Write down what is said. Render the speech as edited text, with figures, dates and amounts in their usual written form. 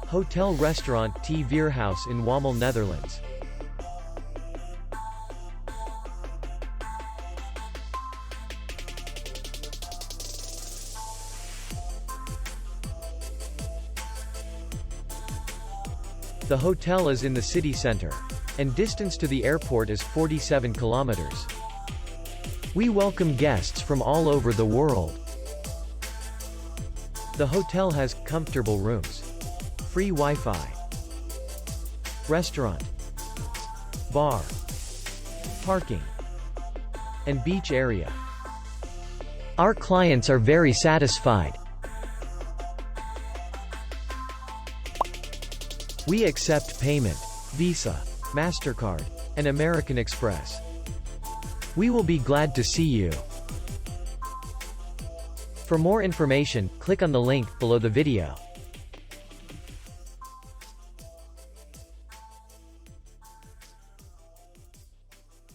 Hotel Restaurant T Veerhuis in Wamel, Netherlands. The hotel is in the city center, and distance to the airport is 47 kilometers. We welcome guests from all over the world. The hotel has comfortable rooms, free Wi-Fi, restaurant, bar, parking, and beach area. Our clients are very satisfied. We accept payment, Visa, MasterCard, and American Express. We will be glad to see you. For more information, click on the link below the video.